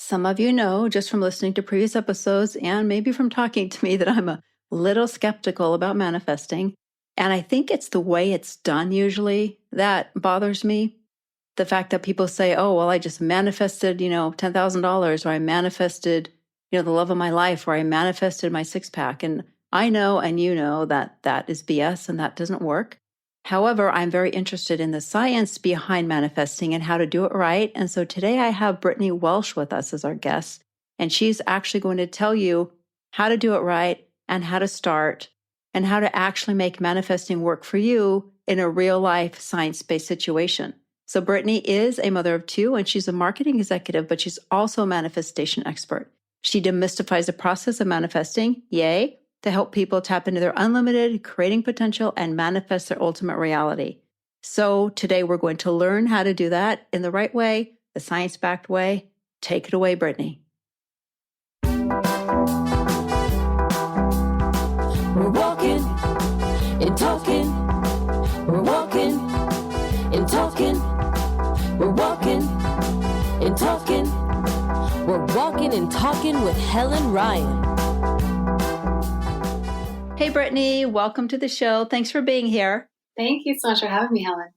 Some of you know just from listening to previous episodes and maybe from talking to me that I'm a little skeptical about manifesting. And I think it's the way it's done usually that bothers me. The fact that people say, oh, well, I just manifested, $10,000, or I manifested, the love of my life, or I manifested my six pack. And I know, and you know that that is BS and that doesn't work. However, I'm very interested in the science behind manifesting and how to do it right. And so today I have Brittany Welsh with us as our guest, and she's actually going to tell you how to do it right and how to start and how to actually make manifesting work for you in a real life science-based situation. So Brittany is a mother of two, and she's a marketing executive, but she's also a manifestation expert. She demystifies the process of manifesting, yay, to help people tap into their unlimited creating potential and manifest their ultimate reality. So today we're going to learn how to do that in the right way, the science-backed way. Take it away, Brittany. We're walking and talking. We're walking and talking. We're walking and talking. We're walking and talking with Helen Ryan. Hey, Brittany, welcome to the show. Thanks for being here. Thank you so much for having me, Helen.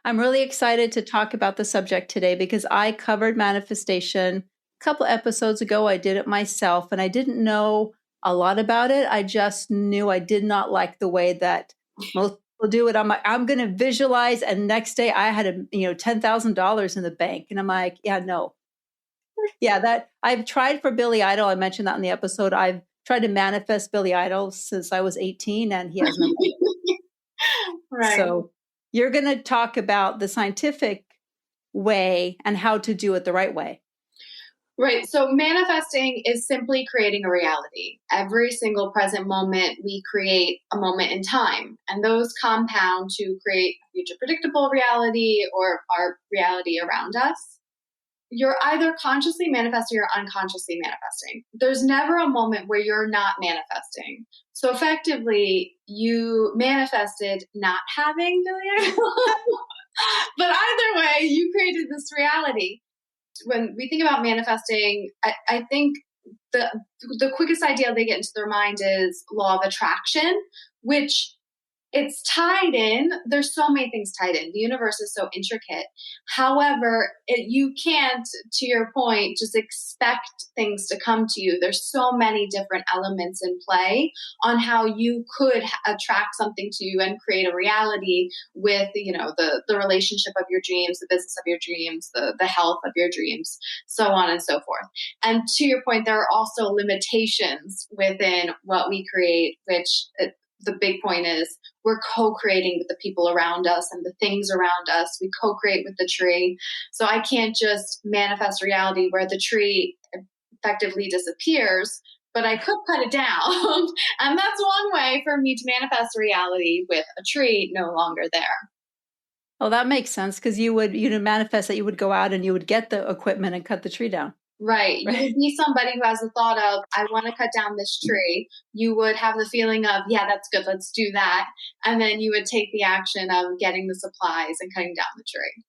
I'm really excited to talk about the subject today because I covered manifestation a couple episodes ago. I did it myself and I didn't know a lot about it. I just knew I did not like the way that most people do it. I'm going to visualize, and next day I had $10,000 in the bank, and I'm like, yeah, no. Yeah, that I've tried for Billy Idol. I mentioned that in the episode. I've tried to manifest Billy Idol since I was 18, and he has no money. Right. So you're going to talk about the scientific way and how to do it the right way. Right. So manifesting is simply creating a reality. Every single present moment, we create a moment in time, and those compound to create a future predictable reality or our reality around us. You're either consciously manifesting or unconsciously manifesting. There's never a moment where you're not manifesting. So effectively, you manifested not having Billy Idol. But either way, you created this reality. When we think about manifesting, I think the quickest idea they get into their mind is law of attraction, which it's tied in. There's so many things tied in. The universe is so intricate. However, you can't, to your point, just expect things to come to you. There's so many different elements in play on how you could attract something to you and create a reality with, the relationship of your dreams, the business of your dreams, the health of your dreams, so on and so forth. And to your point, there are also limitations within what we create, which the big point is we're co-creating with the people around us and the things around us. We co-create with the tree. So I can't just manifest reality where the tree effectively disappears, but I could cut it down. And that's one way for me to manifest reality with a tree no longer there. Oh, that makes sense, because you would manifest that you would go out and you would get the equipment and cut the tree down. Right. You would be somebody who has the thought of, I want to cut down this tree. You would have the feeling of, yeah, that's good. Let's do that. And then you would take the action of getting the supplies and cutting down the tree.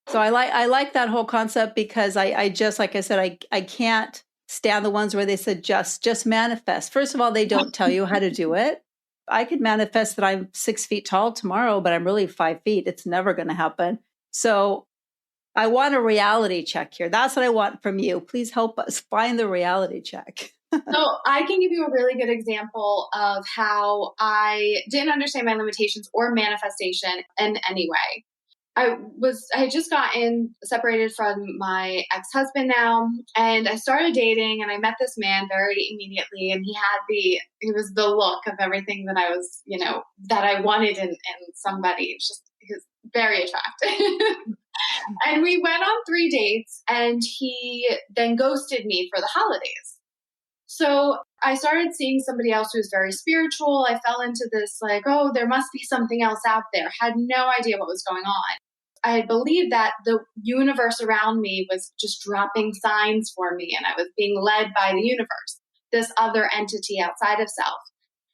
So I like that whole concept, because I just, like I said, I can't stand the ones where they said just manifest. First of all, they don't tell you how to do it. I could manifest that I'm 6 feet tall tomorrow, but I'm really 5 feet. It's never going to happen. So I want a reality check here. That's what I want from you. Please help us find the reality check. So I can give you a really good example of how I didn't understand my limitations or manifestation in any way. I had just gotten separated from my ex-husband now, and I started dating, and I met this man very immediately, and he was the look of everything that I was, that I wanted in somebody. He was very attractive. And we went on 3 dates, and he then ghosted me for the holidays. So I started seeing somebody else who was very spiritual. I fell into this there must be something else out there. Had no idea what was going on. I believed that the universe around me was just dropping signs for me, and I was being led by the universe, this other entity outside of self.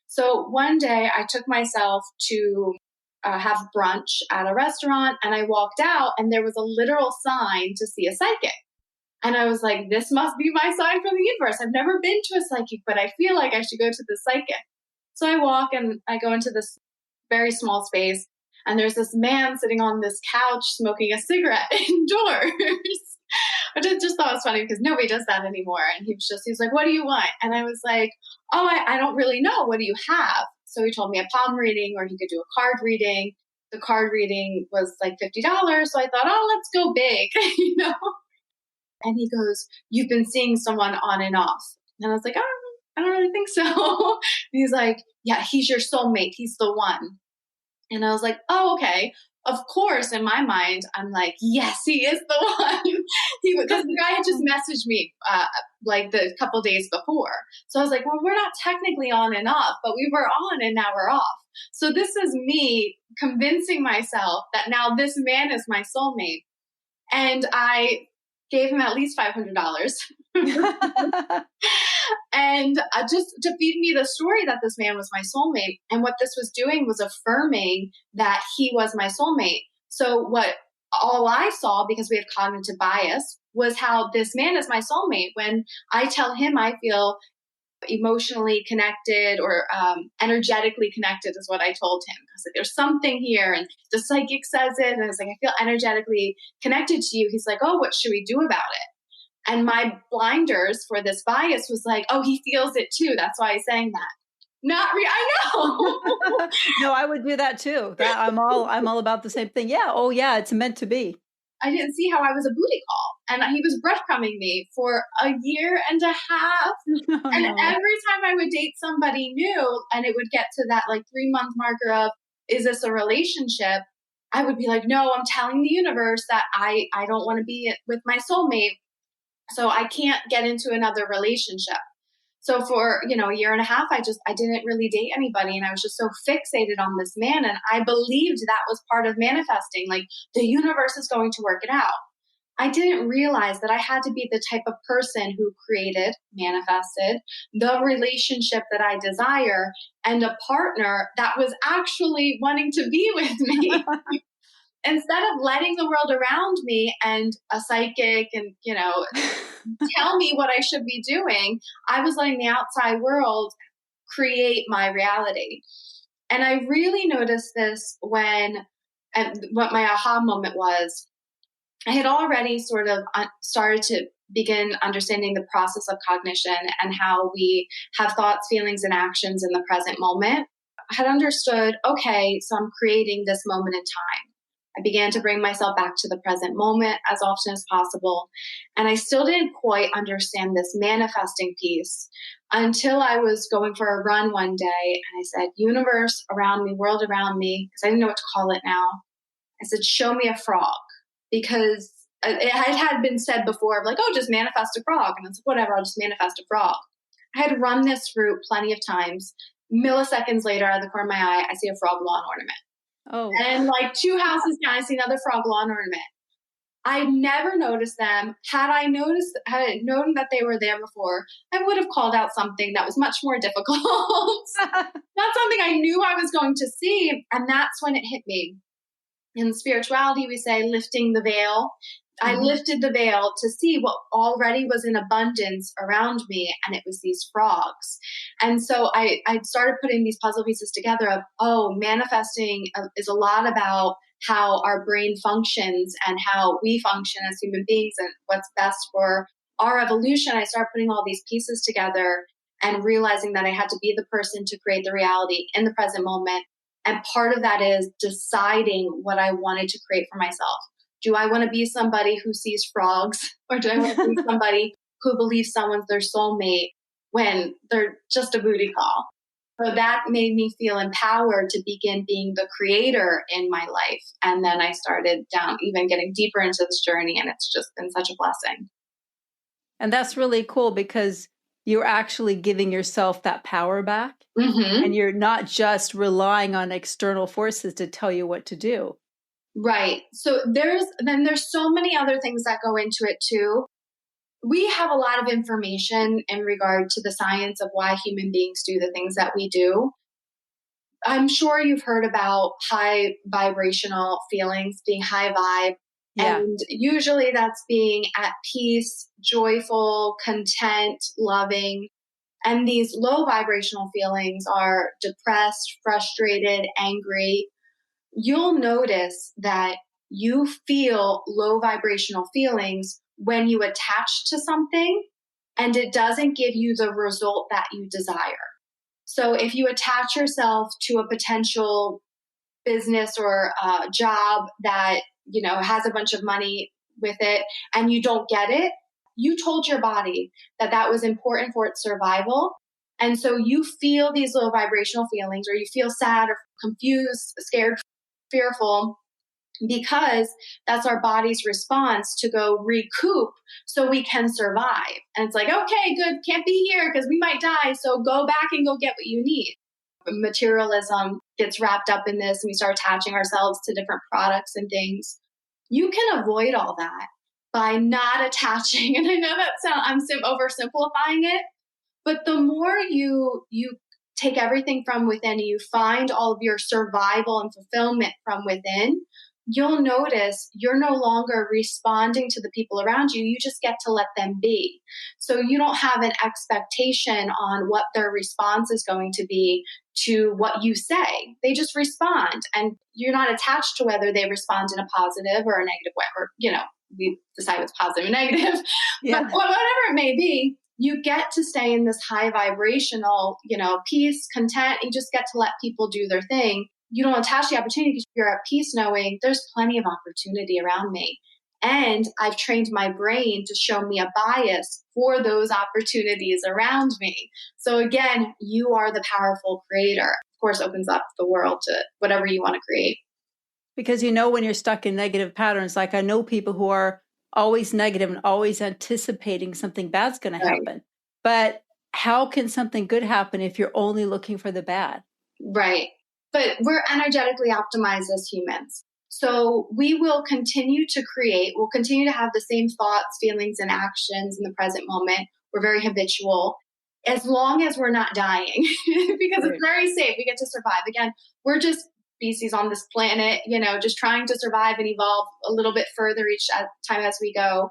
So one day I took myself to have brunch at a restaurant, and I walked out, and there was a literal sign to see a psychic. And I was like, this must be my sign from the universe. I've never been to a psychic, but I feel like I should go to the psychic. So I walk and I go into this very small space, and there's this man sitting on this couch smoking a cigarette indoors, which I just thought was funny because nobody does that anymore. And he's like, what do you want? And I was like, oh, I don't really know. What do you have? So he told me a palm reading, or he could do a card reading. The card reading was like $50. So I thought, oh, let's go big, And he goes, you've been seeing someone on and off. And I was like, oh, I don't really think so. He's like, yeah, he's your soulmate. He's the one. And I was like, oh, okay. Of course, in my mind, I'm like, yes, he is the one. Because the guy had just messaged me like the couple days before. So I was like, well, we're not technically on and off, but we were on and now we're off. So this is me convincing myself that now this man is my soulmate. And I gave him at least $500. And just to feed me the story that this man was my soulmate. And what this was doing was affirming that he was my soulmate. So what all I saw, because we have cognitive bias, was how this man is my soulmate. When I tell him I feel emotionally connected or energetically connected is what I told him. I was like, there's something here. And the psychic says it. And I was like, I feel energetically connected to you. He's like, oh, what should we do about it? And my blinders for this bias was like, oh, he feels it too. That's why he's saying that. I know. No, I would do that too. I'm all about the same thing. Yeah. Oh yeah. It's meant to be. I didn't see how I was a booty call. And he was breadcrumbing me for a year and a half. Oh, and no. every time I would date somebody new and it would get to that like 3-month marker of, is this a relationship? I would be like, no, I'm telling the universe that I don't want to be with my soulmate. So I can't get into another relationship. So for, a year and a half, I didn't really date anybody. And I was just so fixated on this man. And I believed that was part of manifesting. Like the universe is going to work it out. I didn't realize that I had to be the type of person who created, manifested the relationship that I desire and a partner that was actually wanting to be with me. Instead of letting the world around me and a psychic and, tell me what I should be doing, I was letting the outside world create my reality. And I really noticed this and what my aha moment was, I had already sort of started to begin understanding the process of cognition and how we have thoughts, feelings, and actions in the present moment. I had understood, okay, so I'm creating this moment in time. I began to bring myself back to the present moment as often as possible. And I still didn't quite understand this manifesting piece until I was going for a run one day. And I said, universe around me, world around me, because I didn't know what to call it now. I said, show me a frog. Because it had been said before, like, oh, just manifest a frog. And I said, whatever, I'll just manifest a frog. I had run this route plenty of times. Milliseconds later, out of the corner of my eye, I see a frog lawn ornament. Oh. And like 2 houses down, I see another frog lawn ornament. I never noticed them. Had I known that they were there before, I would have called out something that was much more difficult. Not something I knew I was going to see. And that's when it hit me. In spirituality, we say lifting the veil. I lifted the veil to see what already was in abundance around me, and it was these frogs. And so I started putting these puzzle pieces together of, manifesting is a lot about how our brain functions and how we function as human beings and what's best for our evolution. I started putting all these pieces together and realizing that I had to be the person to create the reality in the present moment. And part of that is deciding what I wanted to create for myself. Do I want to be somebody who sees frogs, or do I want to be somebody who believes someone's their soulmate when they're just a booty call? So that made me feel empowered to begin being the creator in my life. And then I started even getting deeper into this journey, and it's just been such a blessing. And that's really cool because you're actually giving yourself that power back. And you're not just relying on external forces to tell you what to do. Right. So there's so many other things that go into it too. We have a lot of information in regard to the science of why human beings do the things that we do. I'm sure you've heard about high vibrational feelings, being high vibe. Yeah. And usually that's being at peace, joyful, content, loving. And these low vibrational feelings are depressed, frustrated, angry. You'll notice that you feel low vibrational feelings when you attach to something and it doesn't give you the result that you desire. So if you attach yourself to a potential business or job that, has a bunch of money with it and you don't get it, you told your body that that was important for its survival. And so you feel these low vibrational feelings, or you feel sad or confused, scared, fearful, because that's our body's response to go recoup so we can survive. And it's like, okay, good, can't be here because we might die. So go back and go get what you need. Materialism gets wrapped up in this and we start attaching ourselves to different products and things. You can avoid all that by not attaching. And I know that I'm oversimplifying it, but the more you take everything from within and you find all of your survival and fulfillment from within, you'll notice you're no longer responding to the people around you. You just get to let them be. So you don't have an expectation on what their response is going to be to what you say. They just respond, and you're not attached to whether they respond in a positive or a negative way, or, we decide what's positive and negative. Yeah. But whatever it may be, you get to stay in this high vibrational, peace, content. You just get to let people do their thing. You don't attach the opportunity because you're at peace knowing there's plenty of opportunity around me. And I've trained my brain to show me a bias for those opportunities around me. So again, you are the powerful creator. Of course, opens up the world to whatever you want to create. Because when you're stuck in negative patterns, like I know people who are always negative and always anticipating something bad's going to happen. But how can something good happen if you're only looking for the bad? Right. But we're energetically optimized as humans. So we will continue to create, we'll continue to have the same thoughts, feelings, and actions in the present moment. We're very habitual as long as we're not dying because It's very safe. We get to survive. Again, we're just species on this planet, just trying to survive and evolve a little bit further each time as we go.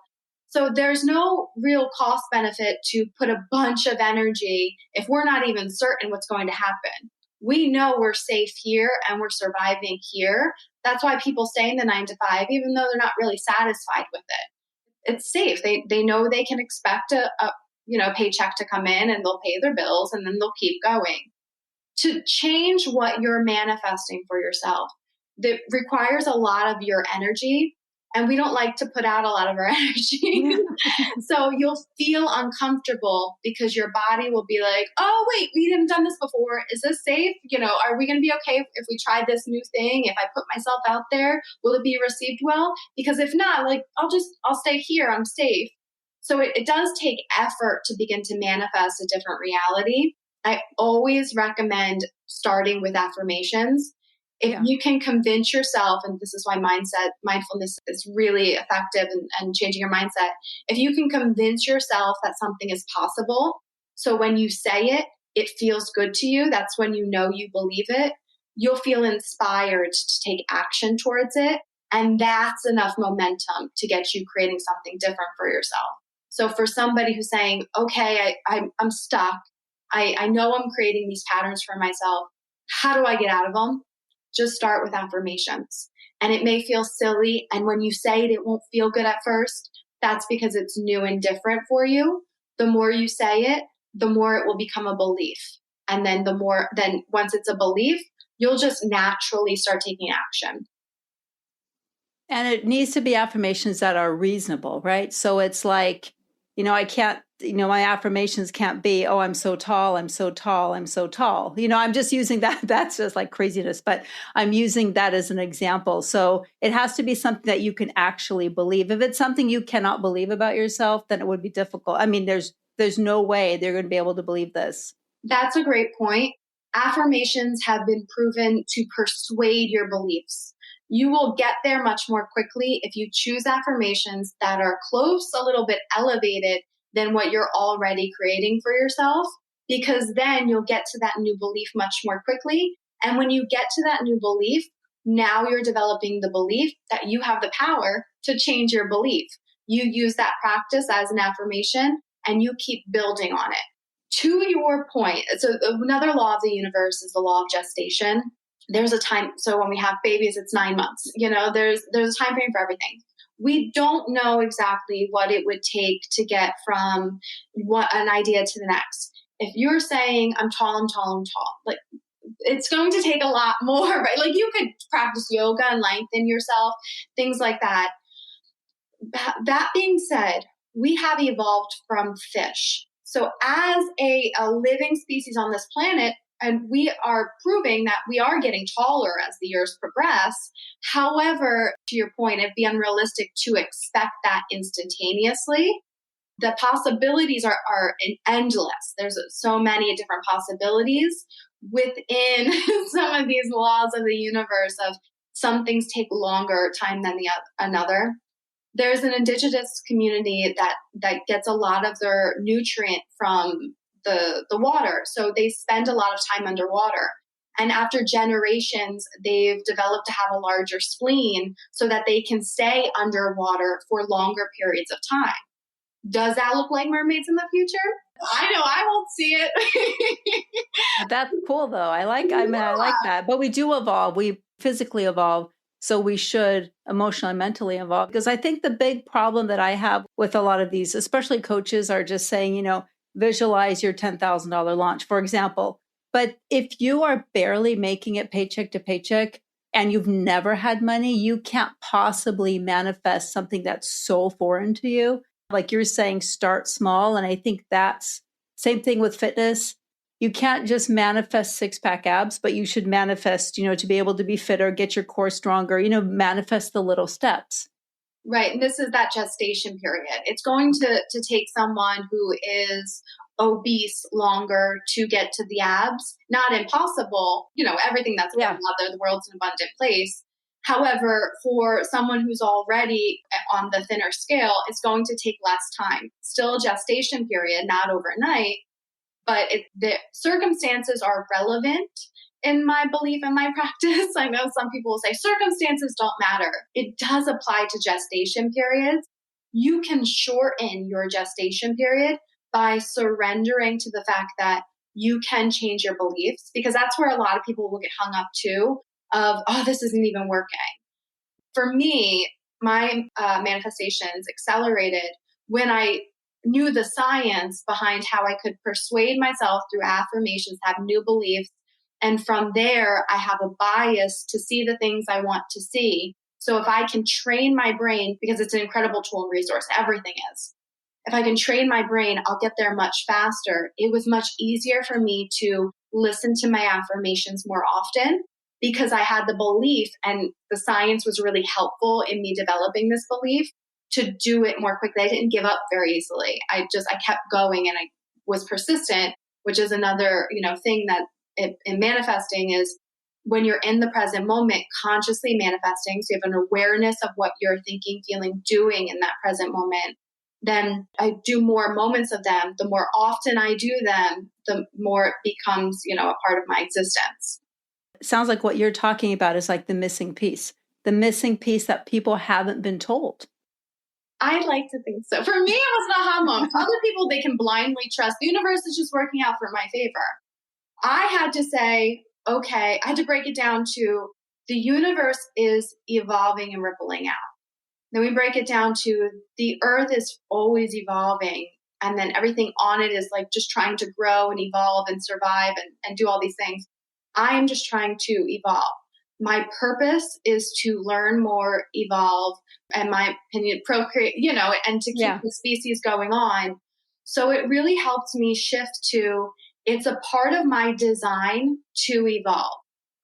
So there's no real cost benefit to put a bunch of energy if we're not even certain what's going to happen. We know we're safe here and we're surviving here. That's why people stay in the 9 to 5, even though they're not really satisfied with it. It's safe. They know they can expect a paycheck to come in and they'll pay their bills and then they'll keep going. To change what you're manifesting for yourself, that requires a lot of your energy. And we don't like to put out a lot of our energy. So you'll feel uncomfortable because your body will be like, oh, wait, we haven't done this before. Is this safe? Are we going to be okay if we try this new thing? If I put myself out there, will it be received well? Because if not, I'll stay here. I'm safe. So it does take effort to begin to manifest a different reality. I always recommend starting with affirmations. If you can convince yourself, and this is why mindfulness is really effective and changing your mindset. If you can convince yourself that something is possible, so when you say it, it feels good to you, that's when you know you believe it, you'll feel inspired to take action towards it. And that's enough momentum to get you creating something different for yourself. So for somebody who's saying, okay, I'm stuck. I know I'm creating these patterns for myself. How do I get out of them? Just start with affirmations. And it may feel silly. And when you say it, it won't feel good at first. That's because it's new and different for you. The more you say it, the more it will become a belief. And then once it's a belief, you'll just naturally start taking action. And it needs to be affirmations that are reasonable, right? So it's like, I can't, my affirmations can't be, oh, I'm so tall, I'm so tall, I'm so tall. I'm just using that. That's just like craziness, but I'm using that as an example. So it has to be something that you can actually believe. If it's something you cannot believe about yourself, then it would be difficult. I mean, there's no way they're going to be able to believe this. That's a great point. Affirmations have been proven to persuade your beliefs. You will get there much more quickly if you choose affirmations that are close, a little bit elevated than what you're already creating for yourself, because then you'll get to that new belief much more quickly. And when you get to that new belief, now you're developing the belief that you have the power to change your belief. You use that practice as an affirmation and you keep building on it. To your point, so another law of the universe is the law of gestation. There's a time, so when we have babies, it's 9 months. There's a time frame for everything. We don't know exactly what it would take to get from an idea to the next. If you're saying, I'm tall, like it's going to take a lot more, right? Like you could practice yoga and lengthen yourself, things like that. That being said, we have evolved from fish. So as a living species on this planet, and we are proving that we are getting taller as the years progress. However, to your point, it'd be unrealistic to expect that instantaneously. The possibilities are endless. There's so many different possibilities within some of these laws of the universe of some things take longer time than another. There's an indigenous community that gets a lot of their nutrient from the water. So they spend a lot of time underwater. And after generations, they've developed to have a larger spleen so that they can stay underwater for longer periods of time. Does that look like mermaids in the future? I know I won't see it. That's cool though. I like that. But we do evolve. We physically evolve. So we should emotionally, mentally evolve. Because I think the big problem that I have with a lot of these, especially coaches, are just saying, visualize your $10,000 launch, for example. But if you are barely making it paycheck to paycheck and you've never had money, you can't possibly manifest something that's so foreign to you. Like you're saying, start small. And I think that's same thing with fitness. You can't just manifest six-pack abs, but you should manifest, to be able to be fitter, get your core stronger, manifest the little steps. Right. And this is that gestation period. It's going to take someone who is obese longer to get to the abs. Not impossible. Everything that's out there, the world's an abundant place. However, for someone who's already on the thinner scale, it's going to take less time. Still a gestation period, not overnight, but the circumstances are relevant in my belief and my practice. I know some people will say circumstances don't matter. It does apply to gestation periods. You can shorten your gestation period by surrendering to the fact that you can change your beliefs, because that's where a lot of people will get hung up too of, oh, this isn't even working. For me, my manifestations accelerated when I knew the science behind how I could persuade myself through affirmations, have new beliefs. And from there, I have a bias to see the things I want to see. So if I can train my brain, because it's an incredible tool and resource, everything is. If I can train my brain, I'll get there much faster. It was much easier for me to listen to my affirmations more often because I had the belief, and the science was really helpful in me developing this belief to do it more quickly. I didn't give up very easily. I kept going and I was persistent, which is another, thing that in manifesting is when you're in the present moment, consciously manifesting. So you have an awareness of what you're thinking, feeling, doing in that present moment. Then I do more moments of them. The more often I do them, the more it becomes, a part of my existence. It sounds like what you're talking about is like the missing piece that people haven't been told. I like to think so. For me, it was an aha moment. Other people, they can blindly trust the universe is just working out for my favor. I had to say, okay, I had to break it down to the universe is evolving and rippling out. Then we break it down to the earth is always evolving. And then everything on it is like just trying to grow and evolve and survive and do all these things. I am just trying to evolve. My purpose is to learn more, evolve, and my opinion, procreate, and to keep the species going on. So it really helped me shift to, it's a part of my design to evolve.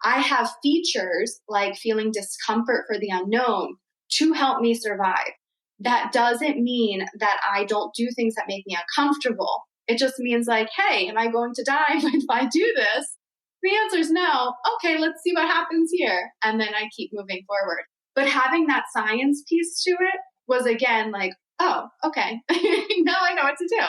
I have features like feeling discomfort for the unknown to help me survive. That doesn't mean that I don't do things that make me uncomfortable. It just means like, hey, am I going to die if I do this? The answer is no. Okay, let's see what happens here. And then I keep moving forward. But having that science piece to it was again like, oh, okay. Now I know what to do.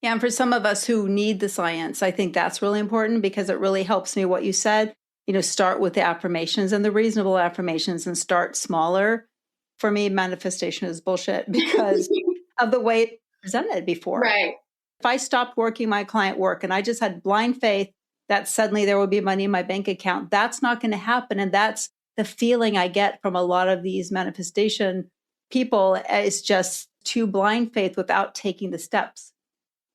Yeah, and for some of us who need the science, I think that's really important because it really helps me what you said, start with the affirmations and the reasonable affirmations and start smaller. for me, manifestation is bullshit because of the way it presented before. Right. If I stopped working my client work and I just had blind faith that suddenly there would be money in my bank account, that's not going to happen. And that's the feeling I get from a lot of these manifestation people, is just too blind faith without taking the steps.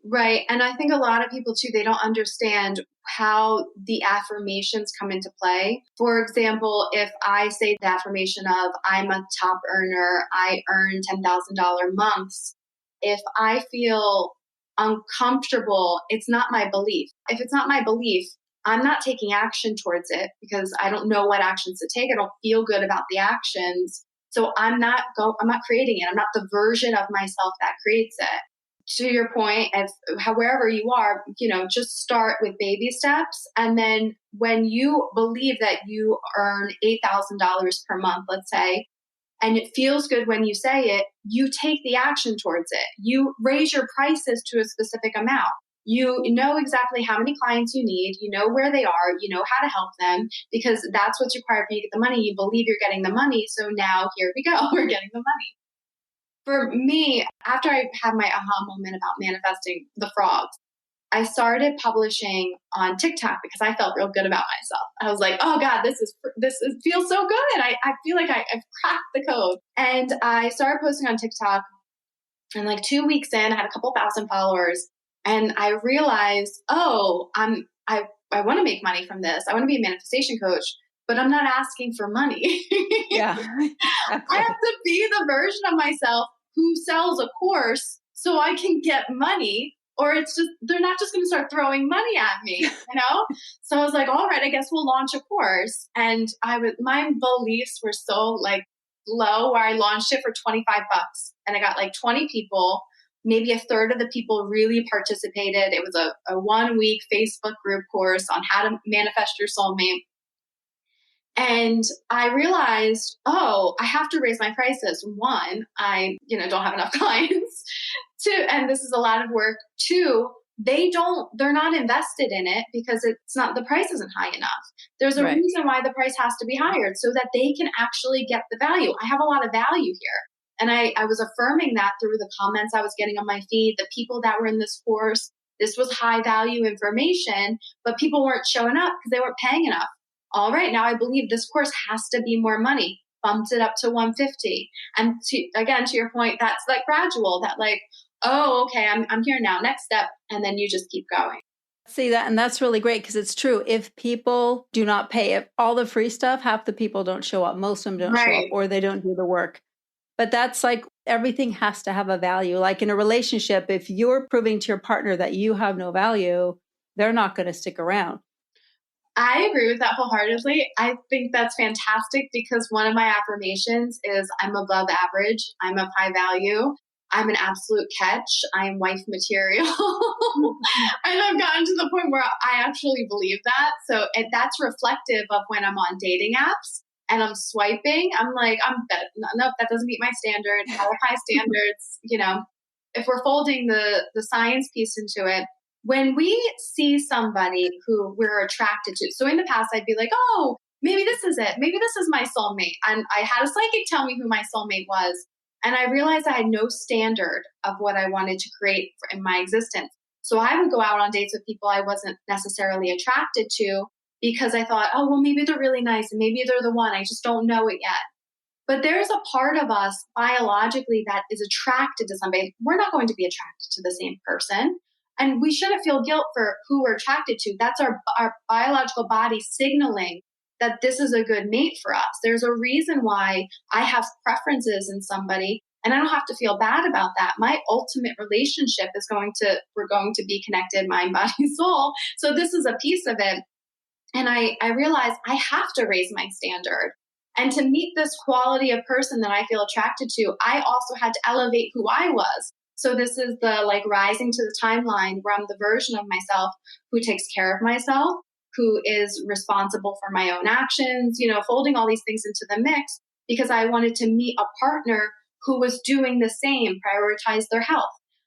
Right. And I think a lot of people too, they don't understand how the affirmations come into play. For example, if I say the affirmation of I'm a top earner, I earn $10,000 months, if I feel uncomfortable, it's not my belief. If it's not my belief, I'm not taking action towards it because I don't know what actions to take. I don't feel good about the actions. So I'm not creating it. I'm not the version of myself that creates it. To your point, wherever you are, just start with baby steps. And then when you believe that you earn $8,000 per month, let's say, and it feels good when you say it, you take the action towards it. You raise your prices to a specific amount. You know exactly how many clients you need. You know where they are. You know how to help them because that's what's required for you to get the money. You believe you're getting the money. So now here we go. We're getting the money. For me, after I had my aha moment about manifesting the frogs, I started publishing on TikTok because I felt real good about myself. I was like, oh God, this feels so good. I feel like I've cracked the code. And I started posting on TikTok, and like 2 weeks in, I had a couple thousand followers, and I realized, I want to make money from this. I want to be a manifestation coach, but I'm not asking for money. Yeah. I have to be the version of myself who sells a course so I can get money, or they're not just going to start throwing money at me, So I was like, all right, I guess we'll launch a course. And my beliefs were so like low where I launched it for $25 and I got like 20 people. Maybe a third of the people really participated. It was a 1 week Facebook group course on how to manifest your soulmate. And I realized, I have to raise my prices. One, I, don't have enough clients. Two, and this is a lot of work. Two, they're not invested in it because the price isn't high enough. There's a reason why the price has to be higher so that they can actually get the value. I have a lot of value here. And I was affirming that through the comments I was getting on my feed, the people that were in this course. This was high value information, but people weren't showing up because they weren't paying enough. All right, now I believe this course has to be more money. Bumped it up to $150. And to your point, that's like gradual, that like, oh, okay, I'm here now. Next step. And then you just keep going. See that. And that's really great because it's true. If people do not pay, if all the free stuff, half the people don't show up. Most of them don't show up, or they don't do the work. But that's like everything has to have a value. Like in a relationship, if you're proving to your partner that you have no value, they're not going to stick around. I agree with that wholeheartedly. I think that's fantastic because one of my affirmations is I'm above average. I'm of high value. I'm an absolute catch. I'm wife material. And I've gotten to the point where I actually believe that. So that's reflective of when I'm on dating apps and I'm swiping. I'm like, nope, that doesn't meet my standard. I have high standards. If we're folding the science piece into it, when we see somebody who we're attracted to, so in the past, I'd be like, oh, maybe this is it. Maybe this is my soulmate. And I had a psychic tell me who my soulmate was. And I realized I had no standard of what I wanted to create in my existence. So I would go out on dates with people I wasn't necessarily attracted to because I thought, oh, well, maybe they're really nice and maybe they're the one. I just don't know it yet. But there's a part of us biologically that is attracted to somebody. We're not going to be attracted to the same person. And we shouldn't feel guilt for who we're attracted to. That's our biological body signaling that this is a good mate for us. There's a reason why I have preferences in somebody, and I don't have to feel bad about that. My ultimate relationship we're going to be connected, mind, body, soul. So this is a piece of it. And I realized I have to raise my standard. And to meet this quality of person that I feel attracted to, I also had to elevate who I was. So this is the like rising to the timeline where I'm the version of myself who takes care of myself, who is responsible for my own actions, folding all these things into the mix because I wanted to meet a partner who was doing the same, prioritize their health.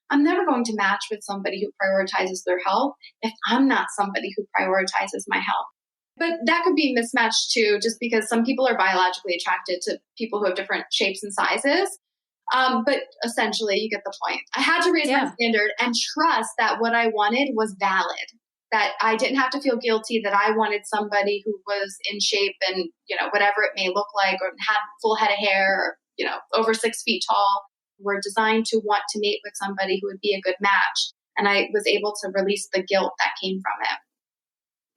I'm never going to match with somebody who prioritizes their health if I'm not somebody who prioritizes my health. But that could be mismatched too, just because some people are biologically attracted to people who have different shapes and sizes. But essentially, you get the point. I had to raise my standard and trust that what I wanted was valid, that I didn't have to feel guilty that I wanted somebody who was in shape and, whatever it may look like, or had full head of hair, or, over 6 feet tall. We're designed to want to mate with somebody who would be a good match. And I was able to release the guilt that came from it.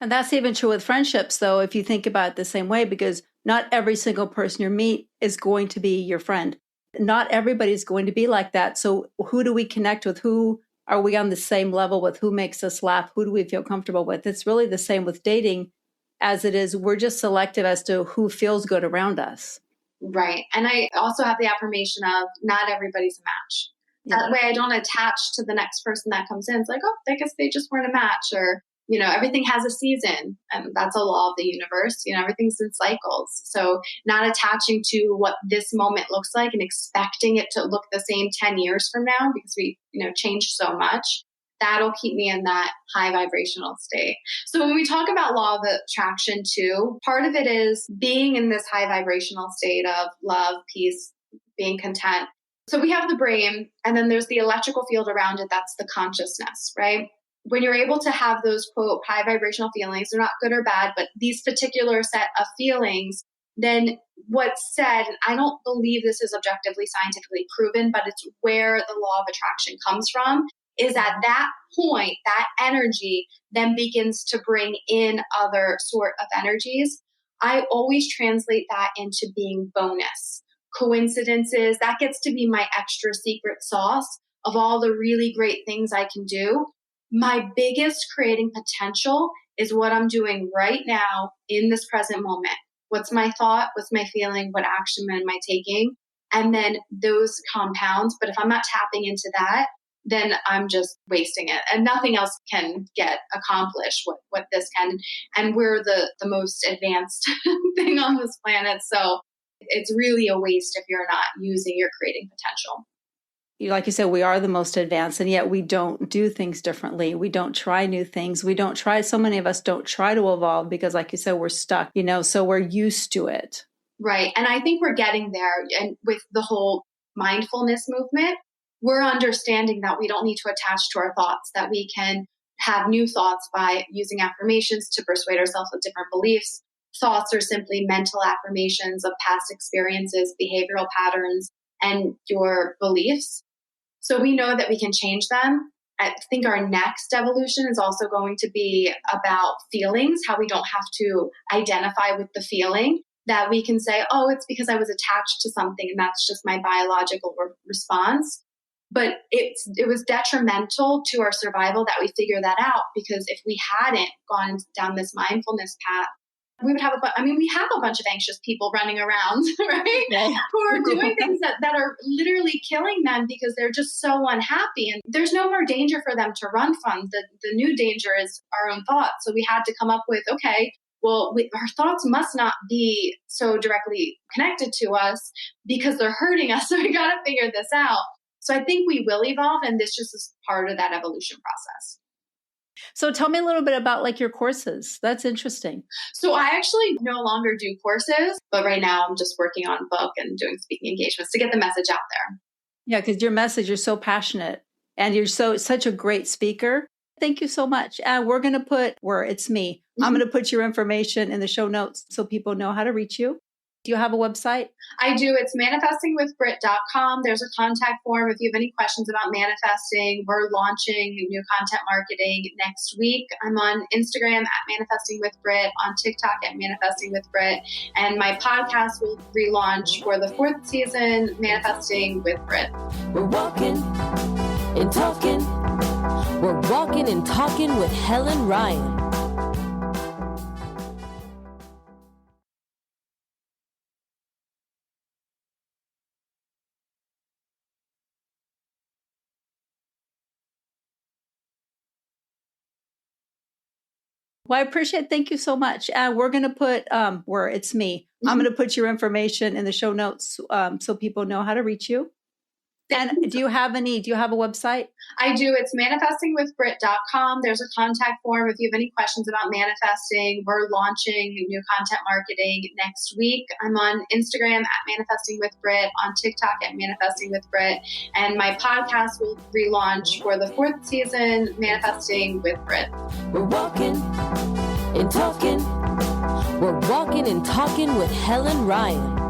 And that's even true with friendships, though, if you think about it the same way, because not every single person you meet is going to be your friend. Not everybody's going to be like that. So who do we connect with? Who are we on the same level with? Who makes us laugh? Who do we feel comfortable with? It's really the same with dating as it is. We're just selective as to who feels good around us. Right. And I also have the affirmation of not everybody's a match. That way I don't attach to the next person that comes in. It's like, oh, I guess they just weren't a match, or, everything has a season, and that's a law of the universe. Everything's in cycles. So not attaching to what this moment looks like and expecting it to look the same 10 years from now, because we, changed so much. That'll keep me in that high vibrational state. So when we talk about law of attraction too, part of it is being in this high vibrational state of love, peace, being content. So we have the brain, and then there's the electrical field around it. That's the consciousness, right? When you're able to have those, quote, high vibrational feelings, they're not good or bad, but these particular set of feelings, then what's said, and I don't believe this is objectively scientifically proven, but it's where the law of attraction comes from, is at that point, that energy then begins to bring in other sort of energies. I always translate that into being bonus. Coincidences, that gets to be my extra secret sauce of all the really great things I can do. My biggest creating potential is what I'm doing right now in this present moment. What's my thought? What's my feeling? What action am I taking? And then those compounds. But if I'm not tapping into that, then I'm just wasting it. And nothing else can get accomplished what this can. And we're the most advanced thing on this planet. So it's really a waste if you're not using your creating potential. Like you said, we are the most advanced, and yet we don't do things differently. We don't try new things. We don't try. So many of us don't try to evolve because, like you said, we're stuck, so we're used to it. Right. And I think we're getting there. And with the whole mindfulness movement, we're understanding that we don't need to attach to our thoughts, that we can have new thoughts by using affirmations to persuade ourselves of different beliefs. Thoughts are simply mental affirmations of past experiences, behavioral patterns, and your beliefs. So we know that we can change them. I think our next evolution is also going to be about feelings, how we don't have to identify with the feeling, that we can say, oh, it's because I was attached to something and that's just my biological response. But it was detrimental to our survival that we figure that out, because if we hadn't gone down this mindfulness path, we would have we have a bunch of anxious people running around, right? Yeah. Who are doing things that are literally killing them because they're just so unhappy. And there's no more danger for them to run from. The new danger is our own thoughts. So we had to come up with, okay, well, our thoughts must not be so directly connected to us because they're hurting us. So we got to figure this out. So I think we will evolve, and this just is part of that evolution process. So tell me a little bit about like your courses. That's interesting. So I actually no longer do courses, but right now I'm just working on a book and doing speaking engagements to get the message out there. Yeah, because your message, you're so passionate and you're such a great speaker. Thank you so much. We're going to put where it's me. I'm going to put your information in the show notes so people know how to reach you. Do you have a website? I do. It's manifestingwithbritt.com. There's a contact form if you have any questions about manifesting. We're launching new content marketing next week. I'm on Instagram at manifestingwithbritt, on TikTok at manifestingwithbritt, and my podcast will relaunch for the 4th season, Manifesting with Britt. We're walking and talking. We're walking and talking with Helen Ryan. Well, I appreciate it. Thank you so much. We're going to put where it's me. I'm going to put your information in the show notes so people know how to reach you. And do you have a website? I do. It's manifestingwithbrit.com. There's a contact form if you have any questions about manifesting. We're launching new content marketing next week. I'm on Instagram at Manifesting with Brit, on TikTok at Manifesting with Brit, and my podcast will relaunch for the 4th season, Manifesting with Brit. We're walking and talking. We're walking and talking with Helen Ryan.